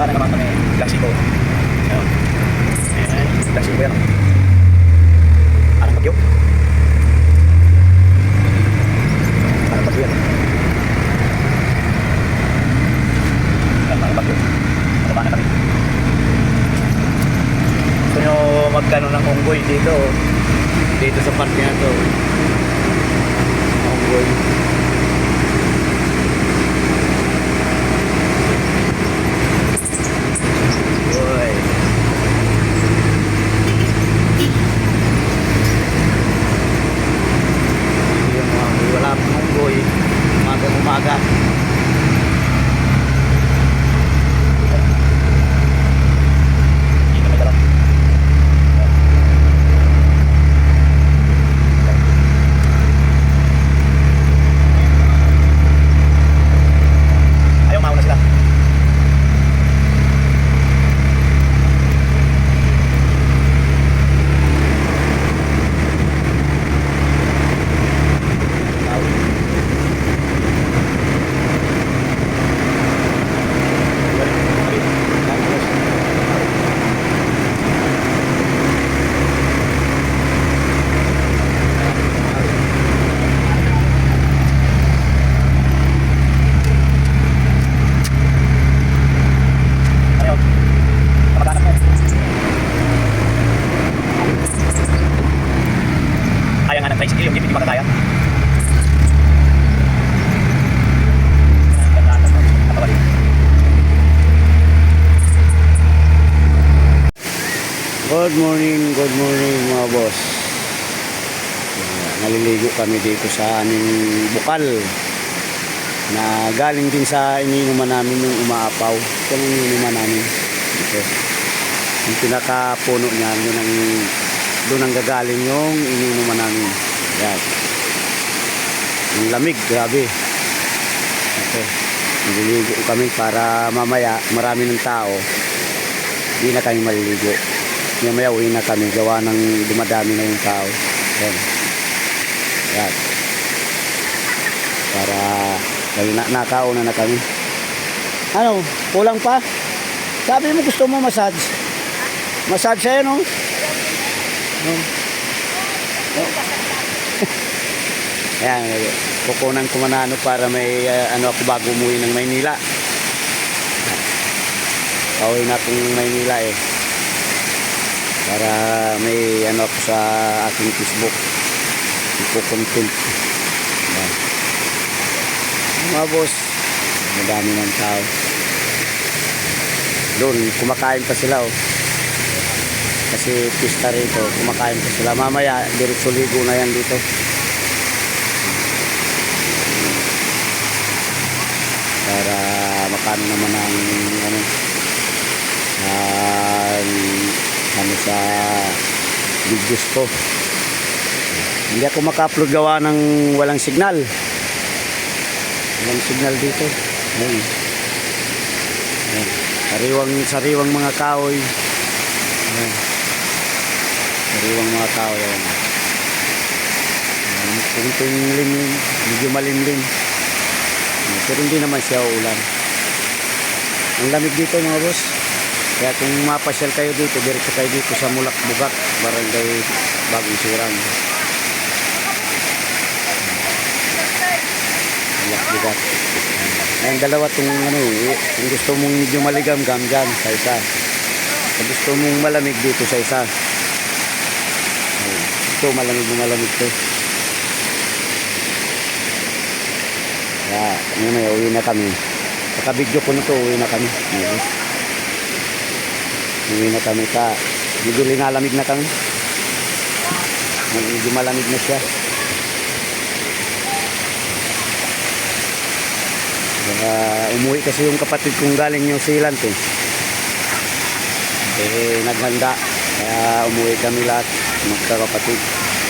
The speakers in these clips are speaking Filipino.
baka na naman kami Glaxico. Ayun. Ayan, Glaxico yan. Parang bagyo. Parang bagyo yan. Parang bagyo. Baba na kami. Gusto nyo magkano ng unggoy dito. Dito sa park na to. Unggoy. Uy. Yung wala pang unggoy. Umaga. Dito may dala. Ayaw mauna sila. Ayaw. Kamag-anak mo. Kaya nga ng tricycle yung jeep, hindi makakaya. Good morning mga boss. Naliligo kami dito sa aming bukal na galing din sa ininuman namin yung umaapaw. Ito ang ininuman namin dito. Yung pinakapuno niya, doon ang gagaling yung ininuman namin. Yan. Ang lamig, grabe. Okay. Naliligo kami para mamaya marami ng tao. Hindi na kami maliligo. Mamaya uwi na kami gawa ng dumadami na yung tao. Yan. Yan. Para nakauna na kami. Ano? Kulang pa? Sabi mo gusto mo massage? Massage sa'yo, no? No. No. Yan. Kukunan ko manano para may ano ako bago umuwi ng Maynila. Pauwi na akong Maynila eh. Para may ano ako sa aking Facebook. Ipo-content. Yan. Mga boss, madami ng tao. Doon, kumakain pa sila oh. Kasi pista rito, kumakain pa sila. Mamaya, diretso ligo na yan dito. Para makano naman ang ano sa videos ko. Hindi ako maka-upload gawa ng walang signal. Walang signal dito. Ayan. Ayan. Sariwang mga kahoy. Ayan. Sariwang mga kahoy. Ayan. Ayan. Kunting limlim. Medyo malimlim. Ayan. Pero hindi naman siya uulan. Ang lamig dito mga boss. Kaya kung mapasyal kayo dito, diretso kayo dito sa Mulak Bugak, Barangay Bagong Sirang. Mulak Bugak. Ayan, dalawa itong ano, kung gusto mong medyo maligam-gam dyan sa isa. Kung gusto mong malamig dito sa isa. Ayan, ito malamig ito. Kaya, uwi na kami. Pagka-video ko na ito, uwi na kami. Uwi na kami ka. Medyo linalamig na kami. Medyo malamig na siya. Umuwi kasi yung kapatid kong galing New Zealand eh. Naghanda. Kaya umuwi kami lahat. Magkakapatid.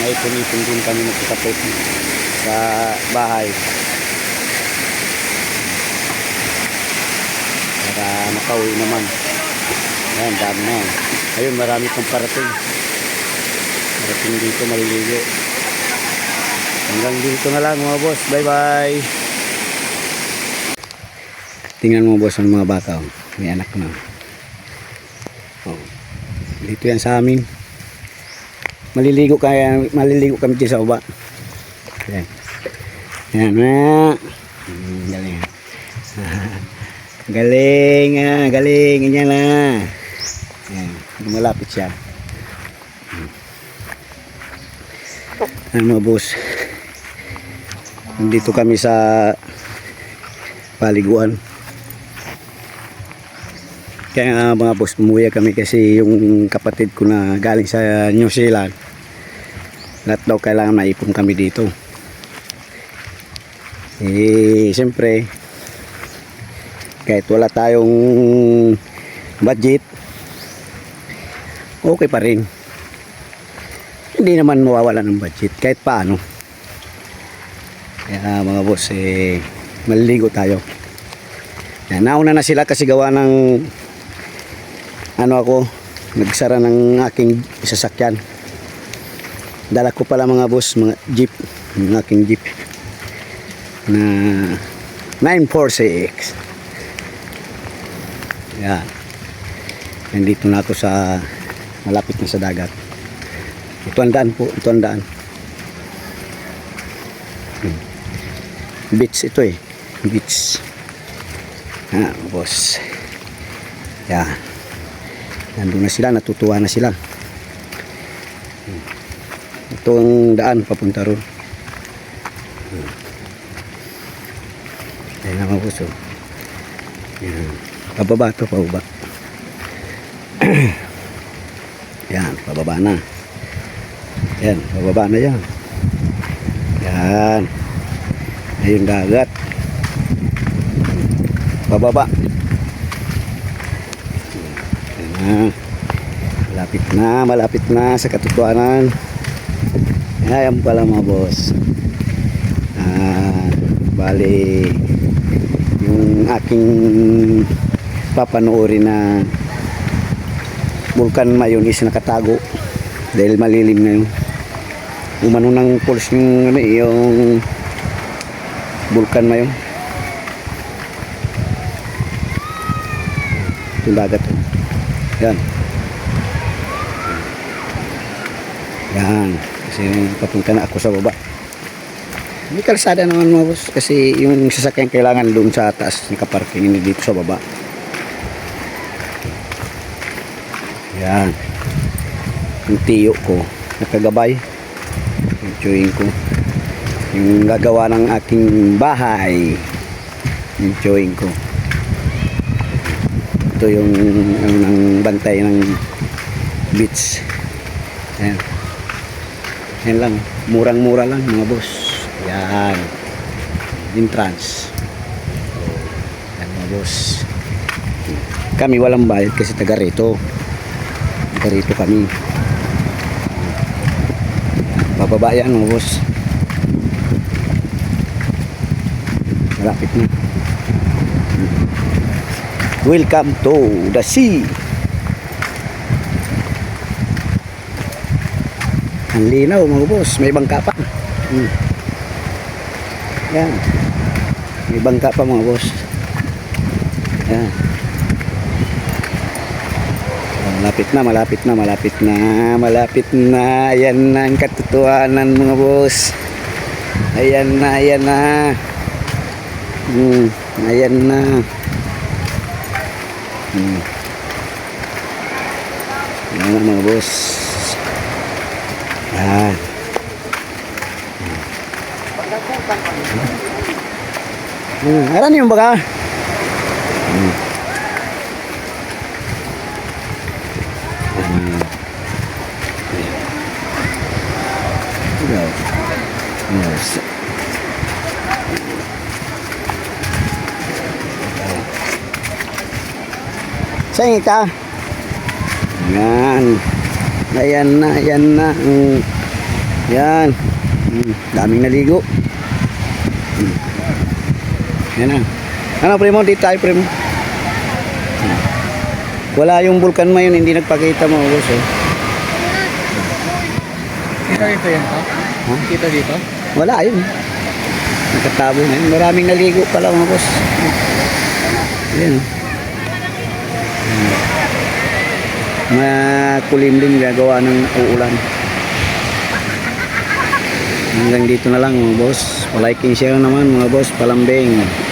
Naipon-ipon din kami magkakapit sa bahay. Para makauwi naman. Ayan, dami na. Ayun, marami pang parating. Parating dito, maliligo. Hanggang dito na lang mga boss. Bye bye. Tingnan mo boss ang mga bata. Oh. May anak na. Oh. Dito yan sa amin. Maliligo kami dyan sa baba. Yan. Yan na. Galing. Galing. Galing. Ganyan na. Yan. Malapit siya. Ano mga boss. Dito kami sa paliguan. Kaya mga boss, umuwi kami kasi yung kapatid ko na galing sa New Zealand, lahat daw kailangan maipon kami dito. Siyempre kahit wala tayong budget, okay pa rin. Hindi naman mawawala ng budget kahit paano. Kaya mga boss, maliligo tayo. Nauna na sila kasi gawa ng ako, nagsara ng aking sasakyan. Dala ko pala mga boss, mga jeep, yung aking jeep na 946. Yan. Nandito na ako sa malapit na sa dagat. Ito ang daan po, ito ang daan. Beach ito beach. Boss. Yan. Nandun na sila, natutuwa na sila. Ito ang daan papunta ron. Ayan ang mga puso. Yan. Pababa ito, pababa. Yan, pababa na. Yan, pababa na yan. Yan. Ayun dagat. Pababa. Malapit na sa katotohanan. Ayan pala mga boss. Bali yung aking papanoorin na Vulcan Mayon is nakatago dahil malilim na yung umano ng pulse yung Vulcan Mayon. Yung dagat. Yan. Yan. Kasi papunta na ako sa baba. May kalsada naman mga boss. Kasi yung sasakyan kailangan doon sa taas nakaparking, hindi dito sa baba. Yan. Yung tiyo ko. Nakagabay. Yung tiyuin ko. Yung gagawa ng aking bahay. Yung tiyuin ko. Ito yung ang bantay ng beach. Ayan. Ayan lang. Murang-mura lang mga boss. Ayan. Entrance. Ayan mga boss. Kami walang bayad kasi taga rito. Taga rito kami. Bababa yan mga boss. Malapit na. Welcome to the sea. Ang linaw mga boss, may bangka pa. Yan. May bangka pa mga boss. Yan. Malapit na. Ayan na ang katotohanan mga boss. Ayan na. Ayan na mga boss. Yan. Aran yung baka. Yes. Saan ka? Yan. Ayan na. Yan. Daming naligo. Yan na. Ano primo, dito tayo primo. Wala yung Vulcan Mayon, hindi nagpakita mo boss eh. Kita dito yan ha? Kita dito? Wala yun. Nakatabo na yun. Maraming naligo pala mga boss. Ayan. Makulimlim gagawa ng uulan. Hanggang dito na lang mga boss. Palike and share naman mga boss. Palambing.